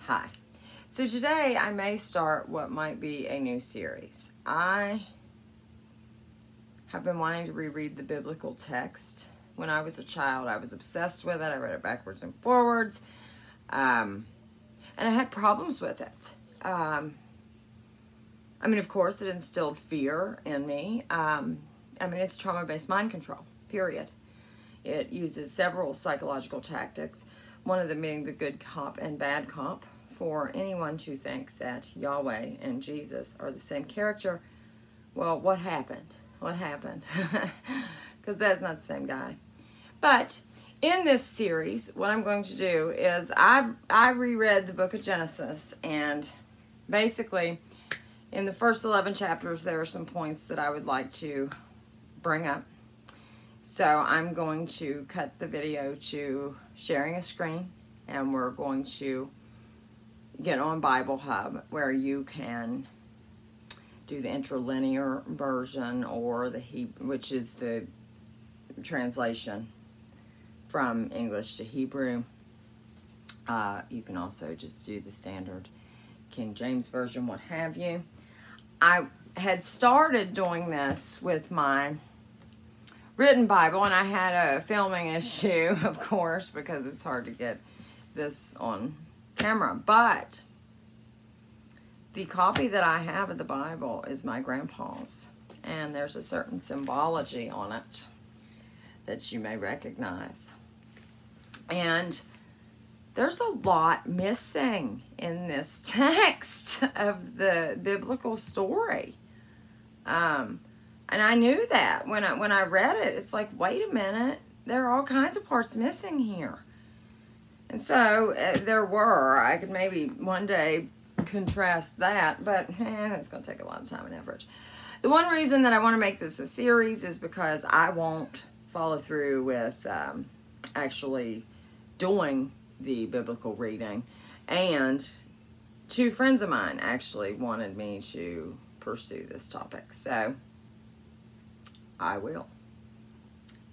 Hi. So today I may start what might be a new series. I have been wanting to reread the biblical text. When I was a child, I was obsessed with it. I read it backwards and forwards. And I had problems with it. I mean, of course, it instilled fear in me. It's trauma-based mind control, period. It uses several psychological tactics, one of them being the good cop and bad cop, for anyone to think that Yahweh and Jesus are the same character. Well, what happened? What happened? Because that's not the same guy. But in this series, what I'm going to do is I reread the book of Genesis, and basically in the first 11 chapters there are some points that I would like to bring up. So I'm going to cut the video to sharing a screen, and we're going to get on Bible Hub where you can do the interlinear version or the Hebrew, which is the translation from English to Hebrew. You can also just do the standard King James version, what have you. I had started doing this with my written Bible, and I had a filming issue, of course, because it's hard to get this on camera. But the copy that I have of the Bible is my grandpa's, and there's a certain symbology on it that you may recognize. And there's a lot missing in this text of the biblical story. And I knew that when I read it. It's like, wait a minute, there are all kinds of parts missing here. And so there were. I could maybe one day contrast that, but it's going to take a lot of time and effort. The one reason that I want to make this a series is because I won't follow through with actually doing the biblical reading. And two friends of mine actually wanted me to pursue this topic. So I will.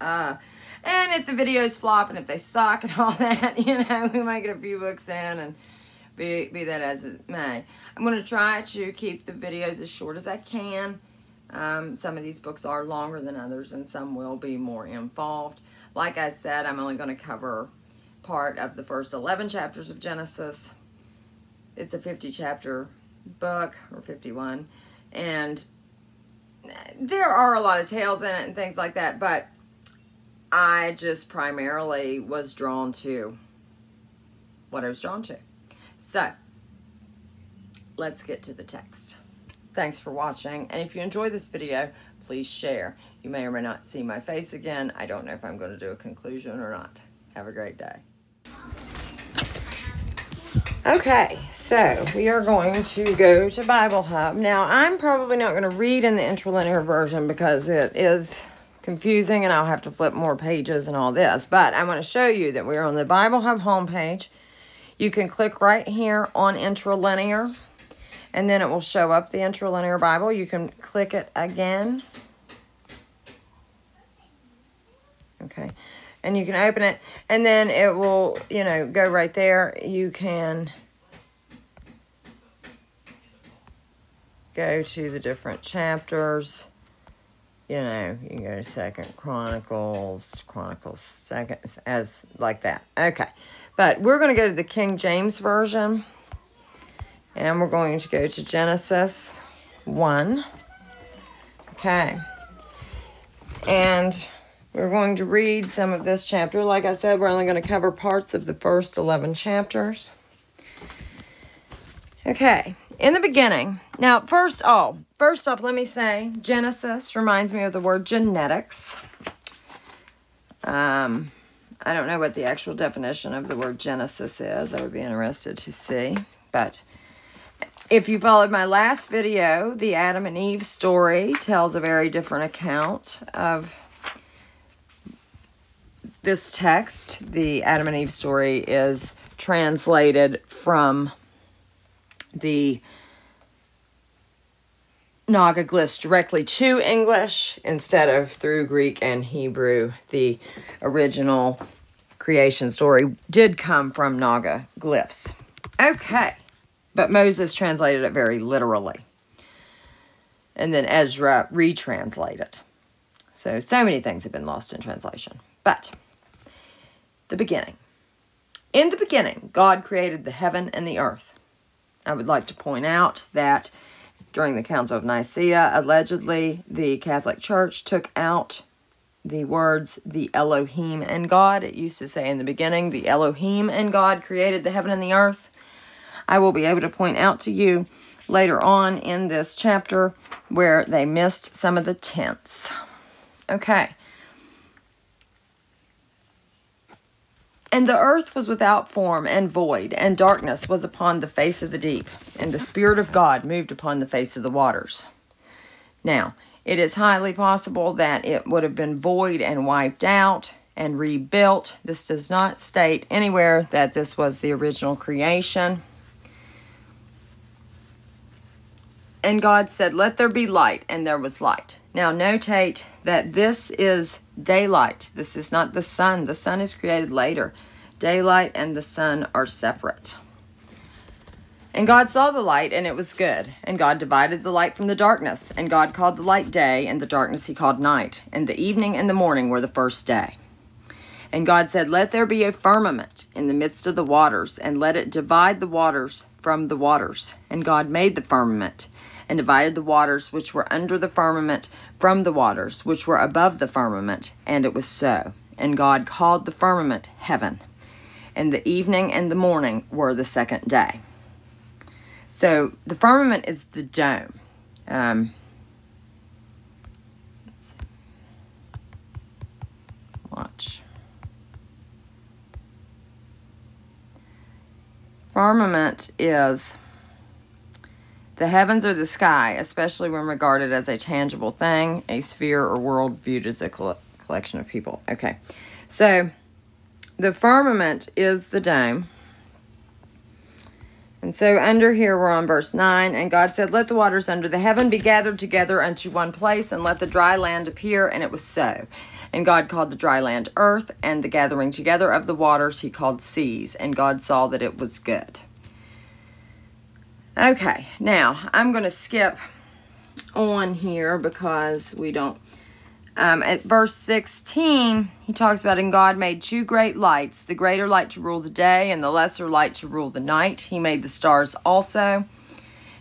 And if the videos flop and if they suck and all that, we might get a few books in, and be that as it may. I'm going to try to keep the videos as short as I can. Some of these books are longer than others, and some will be more involved. Like I said, I'm only going to cover part of the first 11 chapters of Genesis. It's a 50-chapter book, or 51, and there are a lot of tales in it and things like that, but I just primarily was drawn to what I was drawn to. So, let's get to the text. Thanks for watching, and if you enjoyed this video, please share. You may or may not see my face again. I don't know if I'm going to do a conclusion or not. Have a great day. Okay, so we are going to go to Bible Hub. Now, I'm probably not going to read in the interlinear version because it is confusing and I'll have to flip more pages and all this. But I want to show you that we're on the Bible Hub homepage. You can click right here on interlinear, and then it will show up the interlinear Bible. You can click it again. Okay. And you can open it, and then it will, go right there. You can go to the different chapters. You can go to 2nd Chronicles, Chronicles 2nd, as like that. Okay. But we're going to go to the King James Version, and we're going to go to Genesis 1. Okay. And we're going to read some of this chapter. Like I said, we're only going to cover parts of the first 11 chapters. Okay, in the beginning. Now, first off, let me say, Genesis reminds me of the word genetics. I don't know what the actual definition of the word Genesis is. I would be interested to see. But if you followed my last video, the Adam and Eve story tells a very different account of this text. The Adam and Eve story is translated from the Naga glyphs directly to English instead of through Greek and Hebrew. The original creation story did come from Naga glyphs. Okay. But Moses translated it very literally. And then Ezra retranslated. So many things have been lost in translation. But, the beginning. In the beginning, God created the heaven and the earth. I would like to point out that during the Council of Nicaea, allegedly, the Catholic Church took out the words, the Elohim and God. It used to say in the beginning, the Elohim and God created the heaven and the earth. I will be able to point out to you later on in this chapter where they missed some of the tense. Okay. And the earth was without form and void, and darkness was upon the face of the deep, and the Spirit of God moved upon the face of the waters. Now, it is highly possible that it would have been void and wiped out and rebuilt. This does not state anywhere that this was the original creation. And God said, "Let there be light," and there was light. Now, notate that this is daylight. This is not the sun. The sun is created later. Daylight and the sun are separate. And God saw the light, and it was good. And God divided the light from the darkness. And God called the light day, and the darkness he called night. And the evening and the morning were the first day. And God said, "Let there be a firmament in the midst of the waters, and let it divide the waters from the waters." And God made the firmament, and divided the waters which were under the firmament from the waters which were above the firmament. And it was so. And God called the firmament heaven. And the evening and the morning were the second day. So the firmament is the dome. Let's see. Watch. Firmament is the heavens or the sky, especially when regarded as a tangible thing, a sphere or world viewed as a collection of people. Okay, so the firmament is the dome. And so under here we're on verse 9. And God said, "Let the waters under the heaven be gathered together unto one place, and let the dry land appear." And it was so. And God called the dry land earth, and the gathering together of the waters he called seas. And God saw that it was good. Okay, now I'm going to skip on here because we don't... at verse 16, he talks about, "And God made two great lights, the greater light to rule the day and the lesser light to rule the night. He made the stars also."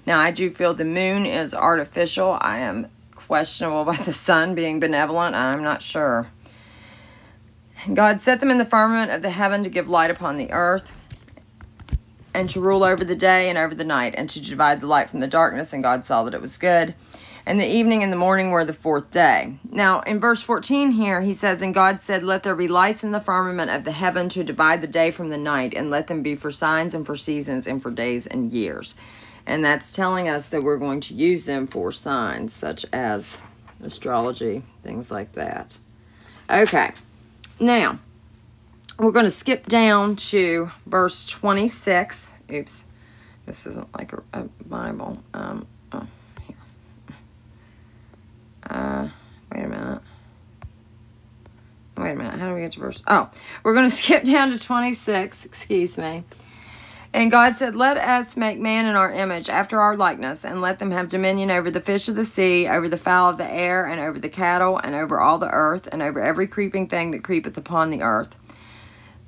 Now, I do feel the moon is artificial. I am questionable about the sun being benevolent. I'm not sure. "And God set them in the firmament of the heaven to give light upon the earth, and to rule over the day and over the night, and to divide the light from the darkness. And God saw that it was good. And the evening and the morning were the fourth day." Now, in verse 14 here, he says, "And God said, Let there be lights in the firmament of the heaven to divide the day from the night, and let them be for signs and for seasons and for days and years." And that's telling us that we're going to use them for signs, such as astrology, things like that. Okay, now, we're going to skip down to verse 26. Oops, this isn't like a Bible. Here. Wait a minute. How do we get to verse? Oh, we're going to skip down to 26. Excuse me. "And God said, Let us make man in our image, after our likeness, and let them have dominion over the fish of the sea, over the fowl of the air, and over the cattle, and over all the earth, and over every creeping thing that creepeth upon the earth.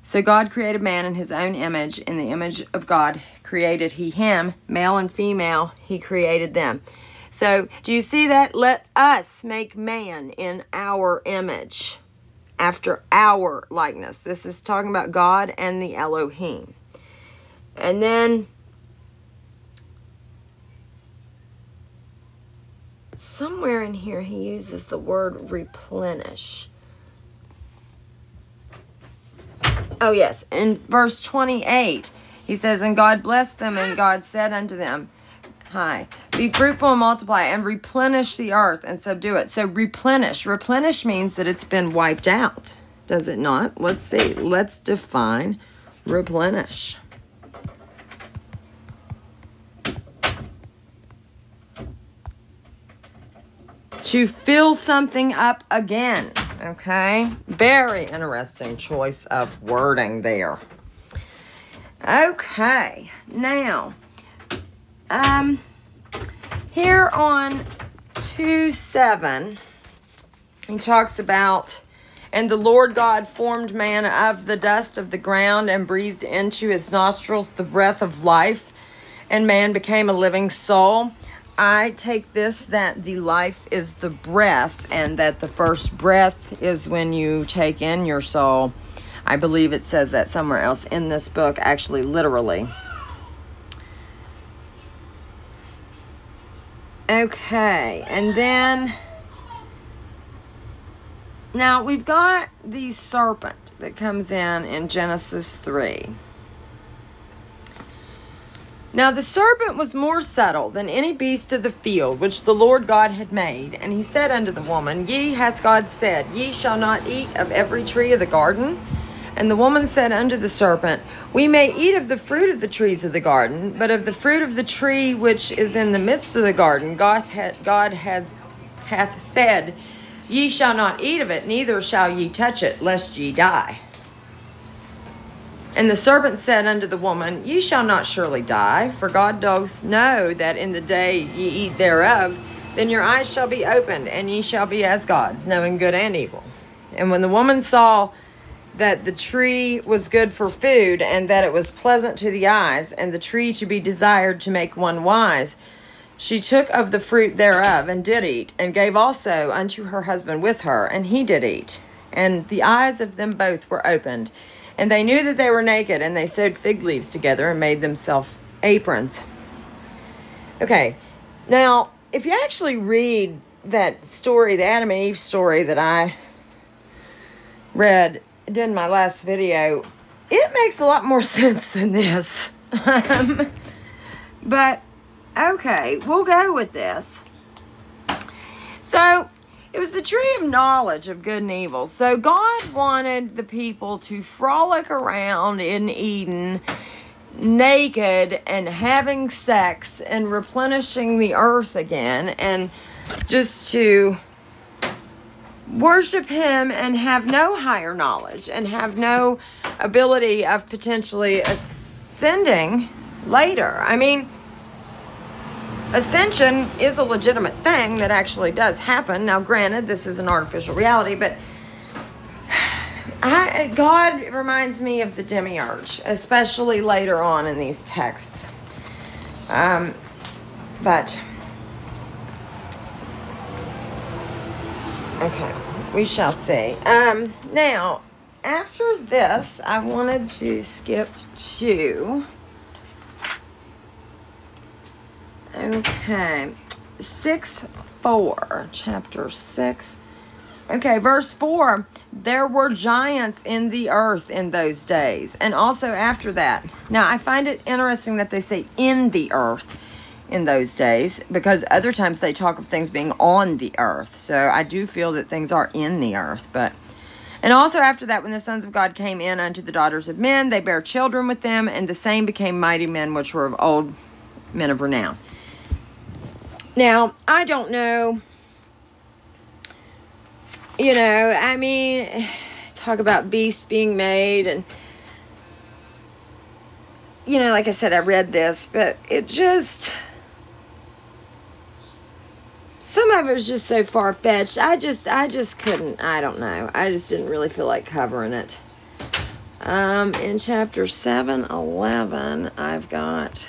So God created man in his own image. In the image of God created he him. Male and female he created them." So, do you see that? Let us make man in our image, after our likeness. This is talking about God and the Elohim. And then, somewhere in here he uses the word replenish. Oh, yes. In verse 28, he says, "And God blessed them, and God said unto them, be fruitful and multiply, and replenish the earth, and subdue it." So replenish. Replenish means that it's been wiped out. Does it not? Let's see. Let's define replenish. To fill something up again. Okay? Very interesting choice of wording there. Okay, now, here on 2:7, he talks about, and the Lord God formed man of the dust of the ground and breathed into his nostrils the breath of life, and man became a living soul. I take this that the life is the breath, and that the first breath is when you take in your soul. I believe it says that somewhere else in this book, actually, literally. Okay, and then, now we've got the serpent that comes in Genesis 3. Now the serpent was more subtle than any beast of the field which the Lord God had made. And he said unto the woman, Yea, hath God said, Ye shall not eat of every tree of the garden? And the woman said unto the serpent, We may eat of the fruit of the trees of the garden, but of the fruit of the tree which is in the midst of the garden, God hath said, Ye shall not eat of it, neither shall ye touch it, lest ye die. And the serpent said unto the woman, Ye shall not surely die, for God doth know that in the day ye eat thereof, then your eyes shall be opened, and ye shall be as gods, knowing good and evil. And when the woman saw that the tree was good for food, and that it was pleasant to the eyes, and the tree to be desired to make one wise, she took of the fruit thereof, and did eat, and gave also unto her husband with her, and he did eat. And the eyes of them both were opened, and they knew that they were naked, and they sewed fig leaves together, and made themselves aprons. Okay, now, if you actually read that story, the Adam and Eve story that I did in my last video, it makes a lot more sense than this. But, okay, we'll go with this. So, it was the tree of knowledge of good and evil. So, God wanted the people to frolic around in Eden naked and having sex and replenishing the earth again, and just to worship him and have no higher knowledge and have no ability of potentially ascending later. I mean, ascension is a legitimate thing that actually does happen. Now, granted, this is an artificial reality, but God reminds me of the demiurge, especially later on in these texts. But okay, we shall see. Now, after this, I wanted to skip to, okay, 6:4, chapter 6. Okay, verse 4, there were giants in the earth in those days, and also after that. Now, I find it interesting that they say in the earth in those days, because other times they talk of things being on the earth. So I do feel that things are in the earth. And also after that, when the sons of God came in unto the daughters of men, they bare children with them, and the same became mighty men, which were of old, men of renown. Now, I don't know, you know, I mean, talk about beasts being made, and, you know, like I said, I read this, but it just, some of it was just so far-fetched. I just couldn't, I don't know. I just didn't really feel like covering it. In chapter 7:11, I've got,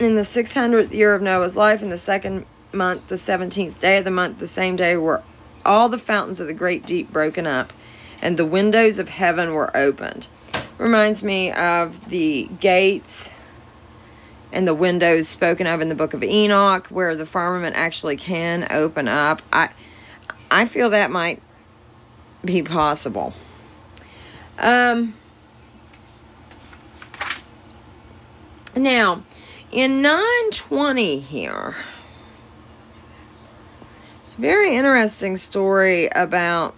in the 600th year of Noah's life, in the second month, the 17th day of the month, the same day, were all the fountains of the great deep broken up, and the windows of heaven were opened. Reminds me of the gates and the windows spoken of in the book of Enoch, where the firmament actually can open up. I feel that might be possible. Now, in 9:20 here, it's a very interesting story about,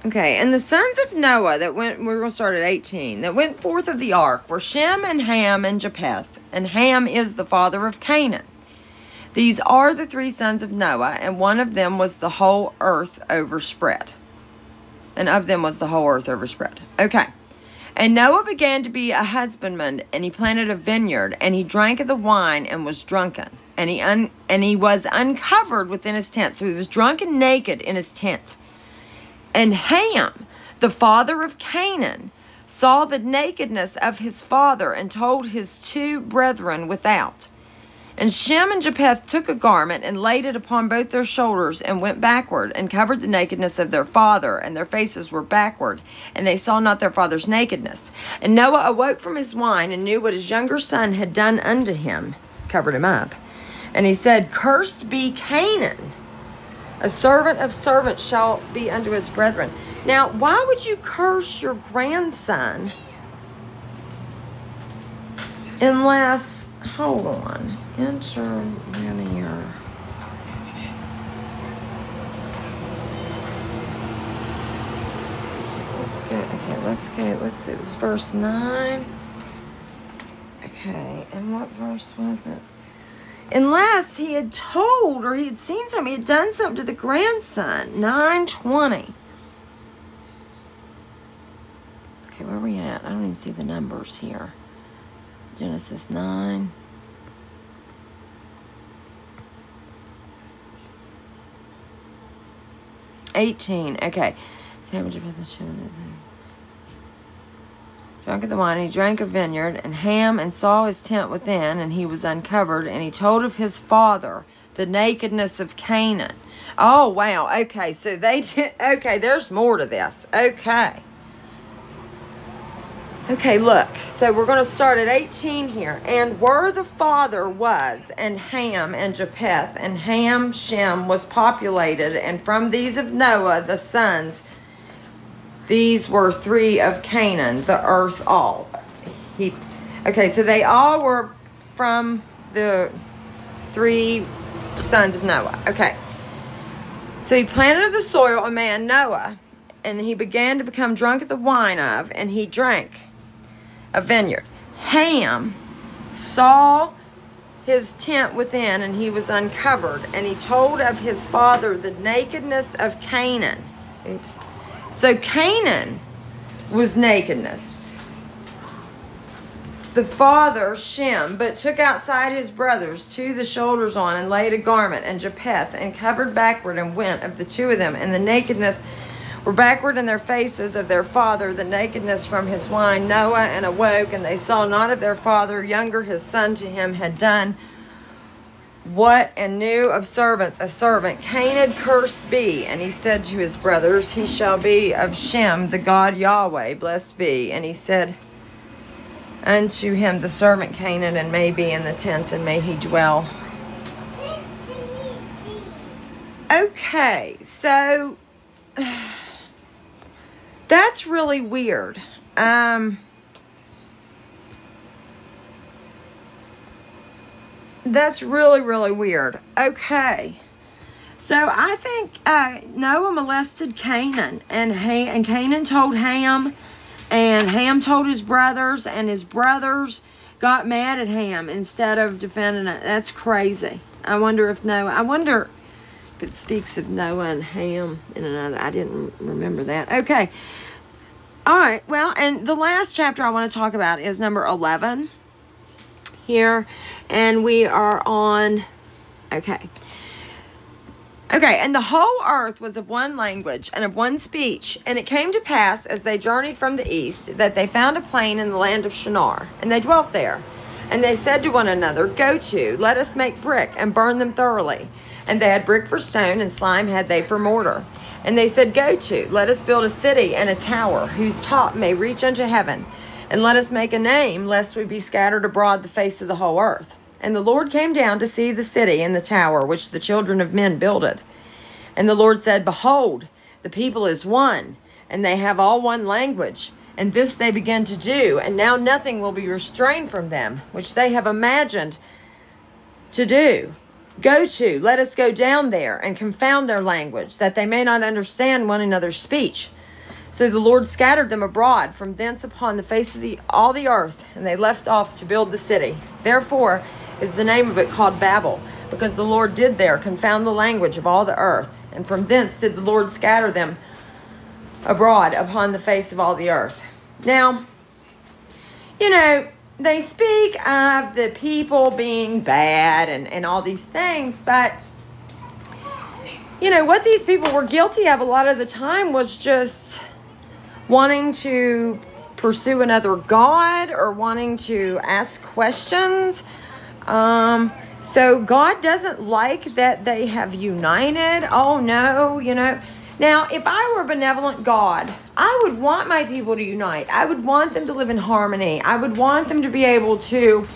okay, and the sons of Noah that went, we're going to start at 18, that went forth of the ark were Shem and Ham and Japheth, and Ham is the father of Canaan. These are the three sons of Noah, and one of them was the whole earth overspread. and of them was the whole earth overspread. Okay. And Noah began to be a husbandman, and he planted a vineyard, and he drank of the wine and was drunken. And he was uncovered within his tent. So he was drunk and naked in his tent. And Ham, the father of Canaan, saw the nakedness of his father and told his two brethren without. And Shem and Japheth took a garment and laid it upon both their shoulders and went backward and covered the nakedness of their father, and their faces were backward, and they saw not their father's nakedness. And Noah awoke from his wine and knew what his younger son had done unto him, covered him up. And he said, Cursed be Canaan. A servant of servants shall be unto his brethren. Now, why would you curse your grandson unless, hold on, interlinear. Let's see, it was verse 9. Okay, and what verse was it? Unless he had told or he had seen something, he had done something to the grandson. 9:20. Okay, where are we at? I don't even see the numbers here. Genesis 9. Okay. Drunk of the wine, he drank a vineyard, and Ham, and saw his tent within, and he was uncovered, and he told of his father the nakedness of Canaan. Oh, wow. Okay, so they did, okay, there's more to this. Okay, look. So we're going to start at 18 here. And where the father was, and Ham and Japheth, and Ham, Shem, was populated, and from these of Noah, the sons, these were 3 of Canaan, the earth all. Okay, so they all were from the 3 sons of Noah. Okay. So he planted of the soil a man, Noah, and he began to become drunk of the wine of, and he drank a vineyard. Ham saw his tent within, and he was uncovered, and he told of his father the nakedness of Canaan. Oops. So Canaan was nakedness. The father, Shem, but took outside his brothers to the shoulders on, and laid a garment, and Japheth, and covered backward, and went of the 2 of them, and the nakedness were backward in their faces of their father, the nakedness from his wine. Noah and awoke, and they saw not of their father, younger his son to him, had done what, and knew of servants a servant. Canaan cursed be, and he said to his brothers, He shall be of Shem, the God Yahweh, blessed be. And he said unto him, the servant Canaan, and may be in the tents, and may he dwell. Okay, so that's really weird. That's really, really weird. Okay. So I think Noah molested Canaan, and Canaan told Ham, and Ham told his brothers, and his brothers got mad at Ham instead of defending it. That's crazy. I wonder if it speaks of Noah and Ham in another. I didn't remember that. Okay. All right. Well, and the last chapter I want to talk about is number 11 here. And we are on, okay, and the whole earth was of one language and of one speech. And it came to pass, as they journeyed from the east, that they found a plain in the land of Shinar, and they dwelt there. And they said to one another, Go to, let us make brick, and burn them thoroughly. And they had brick for stone, and slime had they for mortar. And they said, Go to, let us build a city and a tower, whose top may reach unto heaven. And let us make a name, lest we be scattered abroad the face of the whole earth. And the Lord came down to see the city and the tower, which the children of men builded. And the Lord said, Behold, the people is one, and they have all one language. And this they begin to do, and now nothing will be restrained from them, which they have imagined to do. Go to, let us go down there, and confound their language, that they may not understand one another's speech. So the Lord scattered them abroad from thence upon the face of all the earth, and they left off to build the city. Therefore is the name of it called Babel, because the Lord did there confound the language of all the earth. And from thence did the Lord scatter them abroad upon the face of all the earth. Now, you know, they speak of the people being bad and all these things, but, you know, what these people were guilty of a lot of the time was just wanting to pursue another god or wanting to ask questions. So God doesn't like that they have united. Oh, no, you know. Now, if I were a benevolent God, I would want my people to unite. I would want them to live in harmony. I would want them to be able to,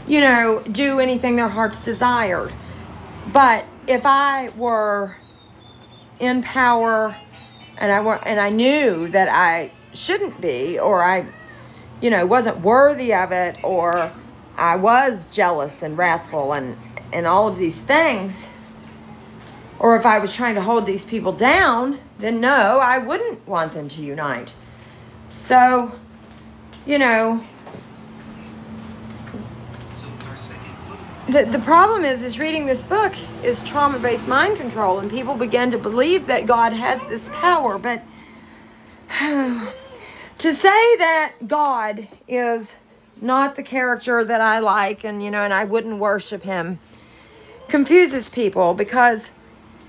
you know, do anything their hearts desired. But if I were in power and I knew that I shouldn't be, or I, you know, wasn't worthy of it, or I was jealous and wrathful and all of these things, or if I was trying to hold these people down, then no, I wouldn't want them to unite. So, you know, the problem is reading this book is trauma-based mind control, and people begin to believe that God has this power. But to say that God is not the character that I like, and, you know, and I wouldn't worship him, confuses people, because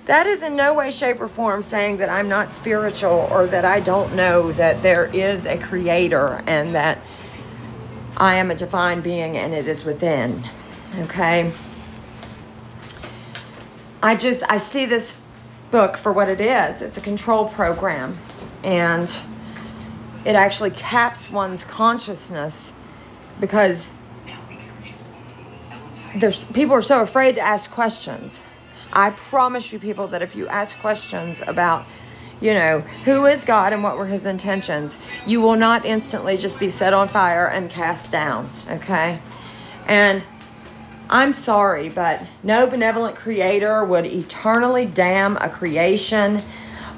that is in no way, shape, or form saying that I'm not spiritual, or that I don't know that there is a creator and that I am a divine being and it is within. Okay? I see this book for what it is. It's a control program, and it actually caps one's consciousness, because people are so afraid to ask questions. I promise you, people, that if you ask questions about, you know, who is God and what were his intentions, you will not instantly just be set on fire and cast down, okay? And I'm sorry, but no benevolent creator would eternally damn a creation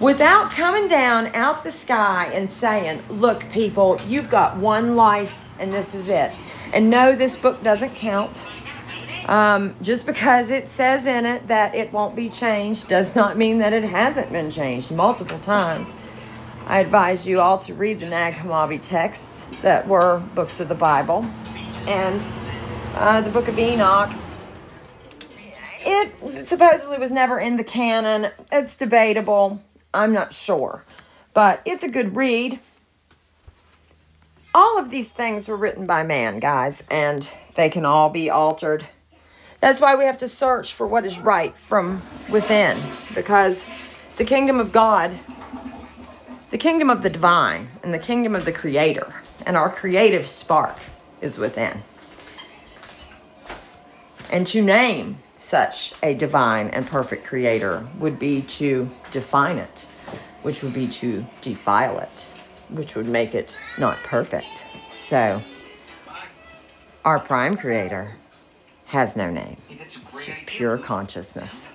without coming down out the sky and saying, look, people, you've got one life and this is it. And no, this book doesn't count. Just because it says in it that it won't be changed does not mean that it hasn't been changed multiple times. I advise you all to read the Nag Hammadi texts that were books of the Bible, and the book of Enoch. It supposedly was never in the canon. It's debatable. I'm not sure, but it's a good read. All of these things were written by man, guys, and they can all be altered. That's why we have to search for what is right from within, because the kingdom of God, the kingdom of the divine, and the kingdom of the creator, and our creative spark is within. And to name such a divine and perfect creator would be to define it, which would be to defile it, which would make it not perfect. So, our prime creator has no name. It's just pure consciousness.